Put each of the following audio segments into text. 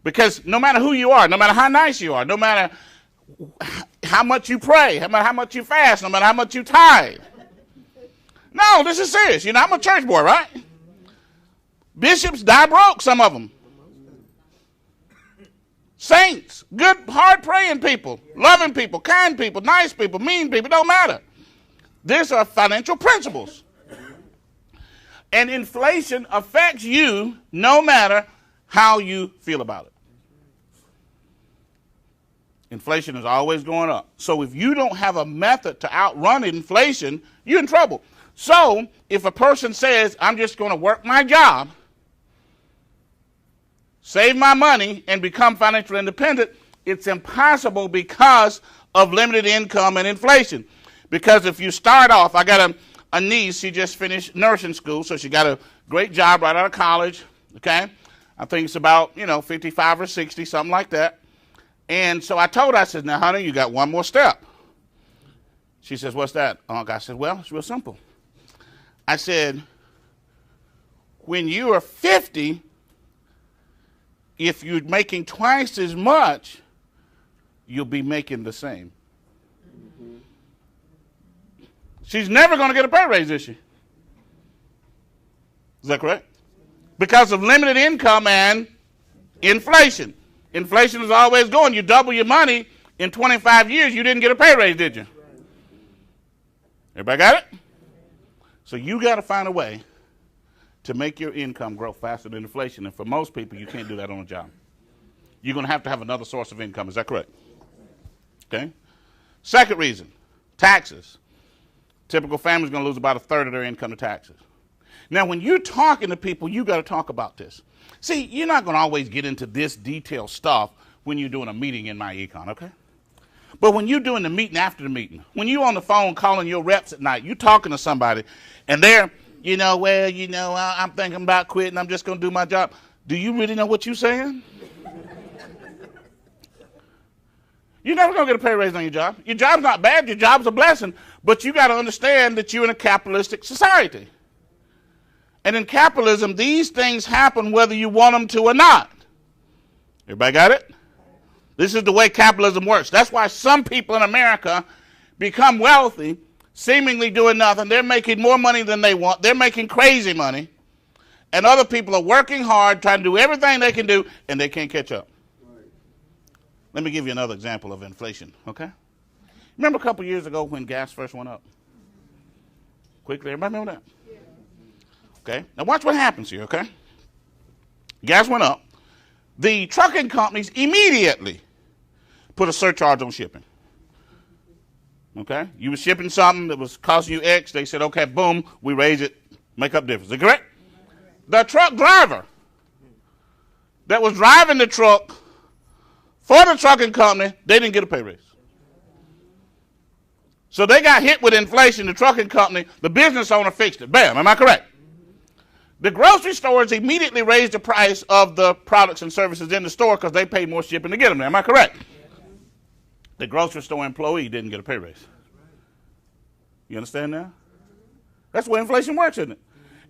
Because no matter who you are, no matter how nice you are, no matter how much you pray, no matter how much you fast, no matter how much you tithe. No, this is serious. You know, I'm a church boy, right? Bishops die broke, some of them. Saints, good, hard praying people, loving people, kind people, nice people, mean people, don't matter. These are financial principles. And inflation affects you no matter how you feel about it. Inflation is always going up. So if you don't have a method to outrun inflation, you're in trouble. So if a person says, I'm just going to work my job, save my money, and become financially independent, it's impossible because of limited income and inflation. Because if you start off, I got a niece, she just finished nursing school, so she got a great job right out of college, okay? I think it's about, 55 or 60, something like that. And so I told her, I said, now, honey, you got one more step. She says, what's that, Uncle? I said, well, it's real simple. I said, when you are 50, if you're making twice as much, you'll be making the same. She's never going to get a pay raise, is she? Is that correct? Because of limited income and inflation. Inflation is always going. You double your money in 25 years, you didn't get a pay raise, did you? Everybody got it? So you got to find a way to make your income grow faster than inflation. And for most people, you can't do that on a job. You're going to have another source of income. Is that correct? Okay. Second reason, taxes. Typical family's going to lose about a third of their income to taxes. Now, when you're talking to people, you got to talk about this. See, you're not going to always get into this detailed stuff when you're doing a meeting in my econ, okay? But when you're doing the meeting after the meeting, when you're on the phone calling your reps at night, you're talking to somebody, and they're, I'm thinking about quitting, I'm just going to do my job. Do you really know what you're saying? You're never going to get a pay raise on your job. Your job's not bad. Your job's a blessing. But you got to understand that you're in a capitalistic society. And in capitalism, these things happen whether you want them to or not. Everybody got it? This is the way capitalism works. That's why some people in America become wealthy, seemingly doing nothing. They're making more money than they want. They're making crazy money. And other people are working hard, trying to do everything they can do, and they can't catch up. Let me give you another example of inflation, okay? Remember a couple years ago when gas first went up? Quickly, everybody remember that? Yeah. Okay, now watch what happens here, okay? Gas went up. The trucking companies immediately put a surcharge on shipping. Okay? You were shipping something that was costing you X. They said, okay, boom, we raise it, make up difference. Is that correct? The truck driver that was driving the truck for the trucking company, they didn't get a pay raise. So they got hit with inflation, the trucking company, the business owner fixed it. Bam, am I correct? The grocery stores immediately raised the price of the products and services in the store because they paid more shipping to get them there. Am I correct? The grocery store employee didn't get a pay raise. You understand now? That's the way inflation works, isn't it?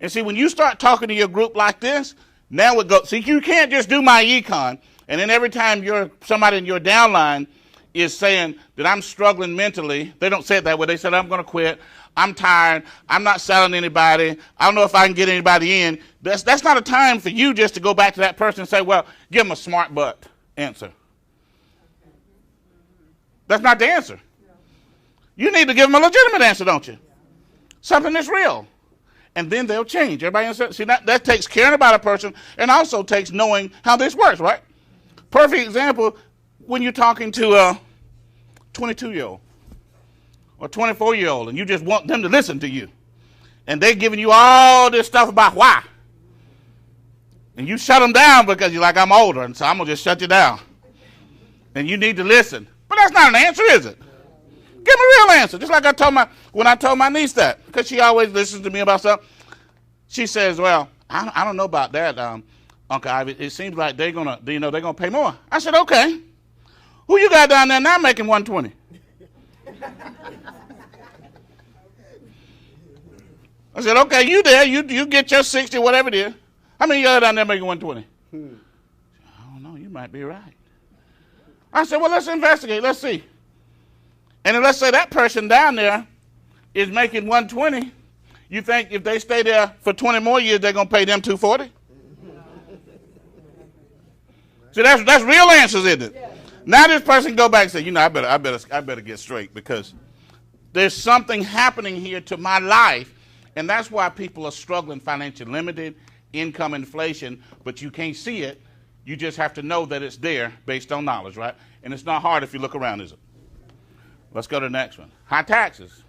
And see, when you start talking to your group like this, now it goes. See, you can't just do my econ, and then every time somebody in your downline is saying that I'm struggling mentally, they don't say it that way. They said, I'm going to quit. I'm tired. I'm not selling anybody. I don't know if I can get anybody in. That's not a time for you just to go back to that person and say, well, give them a smart butt answer. That's not the answer. You need to give them a legitimate answer, don't you? Something that's real. And then they'll change. Everybody understand? See, that takes caring about a person and also takes knowing how this works, right? Perfect example, when you're talking to a 22-year-old or 24-year-old and you just want them to listen to you. And they're giving you all this stuff about why. And you shut them down because you're like, I'm older, and so I'm going to just shut you down. And you need to listen. But that's not an answer, is it? Give them a real answer. Just like when I told my niece that, because she always listens to me about stuff. She says, well, I don't know about that, Uncle Ivey. It seems like they're gonna pay more. I said, okay. Who you got down there now making $120? I said, okay, you there. You get your 60, whatever it is. How many of you down there making $120? I don't know. You might be right. I said, well, let's investigate. Let's see. And then let's say that person down there is making 120. You think if they stay there for 20 more years, they're going to pay them 240? See, that's real answers, isn't it? Yeah. Now this person go back and say, I better get straight, because there's something happening here to my life, and that's why people are struggling financially limited, income inflation, but you can't see it. You just have to know that it's there based on knowledge, right? And it's not hard if you look around, is it? Let's go to the next one. High taxes.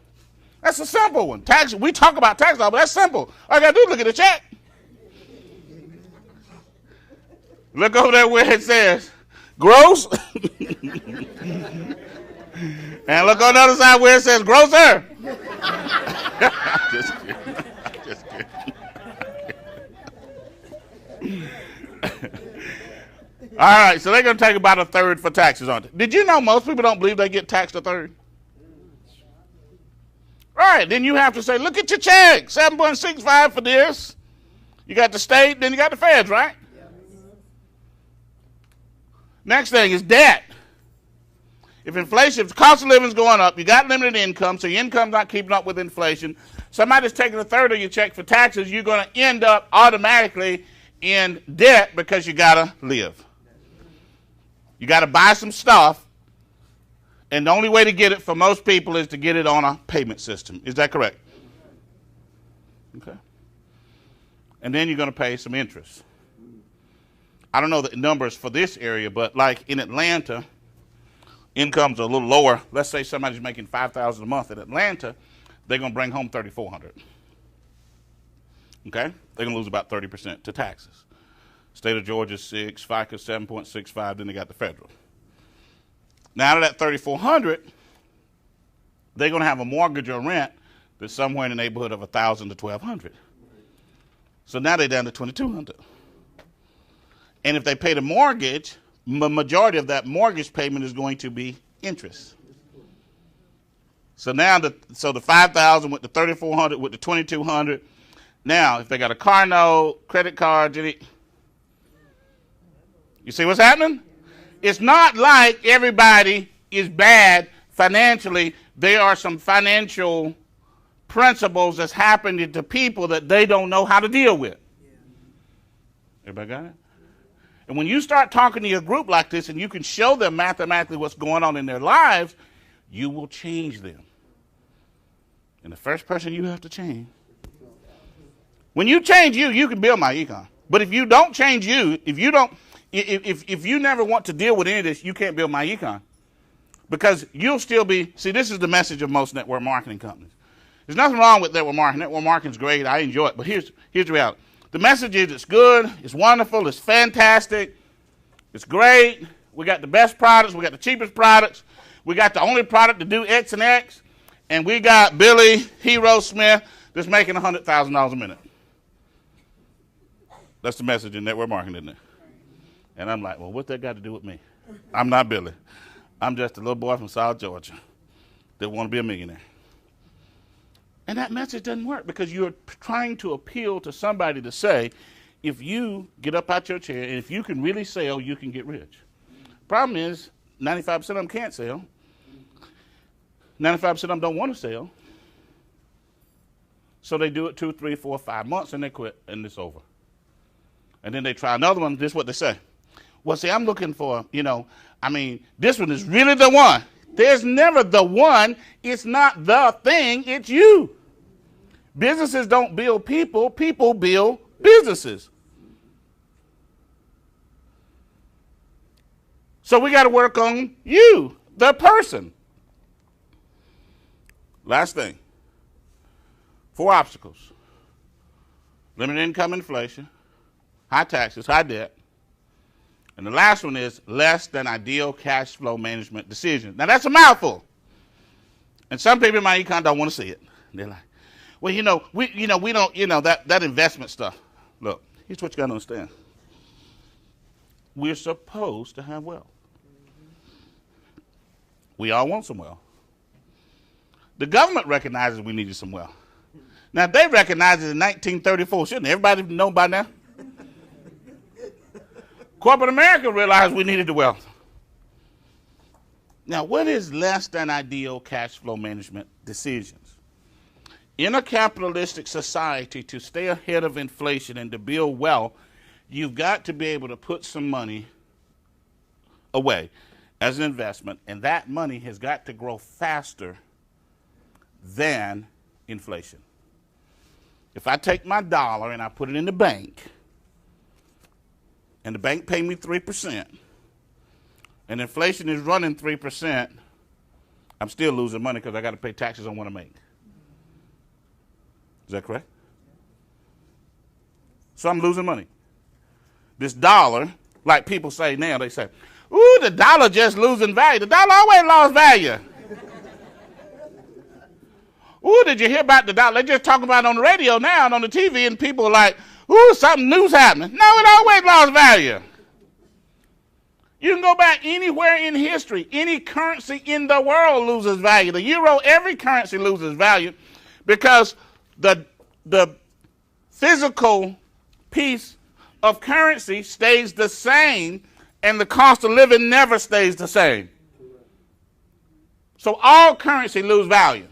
That's a simple one. Taxes. We talk about taxes, but that's simple. All you got to do is look at the check. Look over there where it says gross. And look on the other side where it says grosser. Just kidding. Just kidding. All right, so they're going to take about a third for taxes, aren't they? Did you know most people don't believe they get taxed a third? All right, then you have to say, look at your check, 7.65 for this. You got the state, then you got the feds, right? Next thing is debt. If inflation, if the cost of living is going up, you got limited income, so your income's not keeping up with inflation. Somebody's taking a third of your check for taxes, you're going to end up automatically in debt because you got to live. You got to buy some stuff, and the only way to get it for most people is to get it on a payment system. Is that correct? Okay. And then you're going to pay some interest. I don't know the numbers for this area, but like in Atlanta, incomes are a little lower. Let's say somebody's making $5,000 a month in Atlanta, they're going to bring home $3,400. Okay? They're going to lose about 30% to taxes. State of Georgia 6, FICA 7.65, then they got the federal. Now out of that $3,400, they're going to have a mortgage or rent that's somewhere in the neighborhood of $1,000 to $1,200. So now they're down to $2,200. And if they pay the mortgage, the majority of that mortgage payment is going to be interest. So now the $5,000 with the $3,400 with the $2,200. Now, if they got a car note, credit card, you see what's happening? It's not like everybody is bad financially. There are some financial principles that's happening to people that they don't know how to deal with. Everybody got it? And when you start talking to your group like this and you can show them mathematically what's going on in their lives, you will change them. And the first person you have to change. When you change you can build my econ. But if you don't change you, if you never want to deal with any of this, you can't build my econ. Because you'll still be, see, this is the message of most network marketing companies. There's nothing wrong with network marketing. Network marketing is great. I enjoy it. But here's the reality. The message is it's good, it's wonderful, it's fantastic, it's great. We got the best products, we got the cheapest products, we got the only product to do X and X, and we got Billy Hero Smith that's making $100,000 a minute. That's the message in network marketing, isn't it? And I'm like, well, what's that got to do with me? I'm not Billy. I'm just a little boy from South Georgia that want to be a millionaire. And that message doesn't work because you're trying to appeal to somebody to say, if you get up out your chair and if you can really sell, you can get rich. Problem is, 95% of them can't sell. 95% of them don't want to sell. So they do it 2, 3, 4, 5 months and they quit and it's over. And then they try another one. This is what they say. Well, see, I'm looking for, this one is really the one. There's never the one. It's not the thing. It's you. Businesses don't build people. People build businesses. So we got to work on you, the person. Last thing. 4 obstacles. Limited income inflation, high taxes, high debt. And the last one is less than ideal cash flow management decisions. Now that's a mouthful. And some people in my econ don't want to see it. They're like, well, we don't, that investment stuff. Look, here's what you got to understand. We're supposed to have wealth. We all want some wealth. The government recognizes we needed some wealth. Now, if they recognized it in 1934, shouldn't everybody know by now? Corporate America realized we needed the wealth. Now, what is less than ideal cash flow management decisions? In a capitalistic society, to stay ahead of inflation and to build wealth, you've got to be able to put some money away as an investment, and that money has got to grow faster than inflation. If I take my dollar and I put it in the bank, and the bank pay me 3%, and inflation is running 3%, I'm still losing money because I got to pay taxes on what I make. Is that correct? So I'm losing money. This dollar, like people say now, they say, ooh, the dollar just losing value. The dollar always lost value. Ooh, did you hear about the dollar? They just talking about it on the radio now and on the TV, and people are like, ooh, something new's happening. No, it always lost value. You can go back anywhere in history. Any currency in the world loses value. The euro, every currency loses value because the physical piece of currency stays the same and the cost of living never stays the same. So all currency lose value.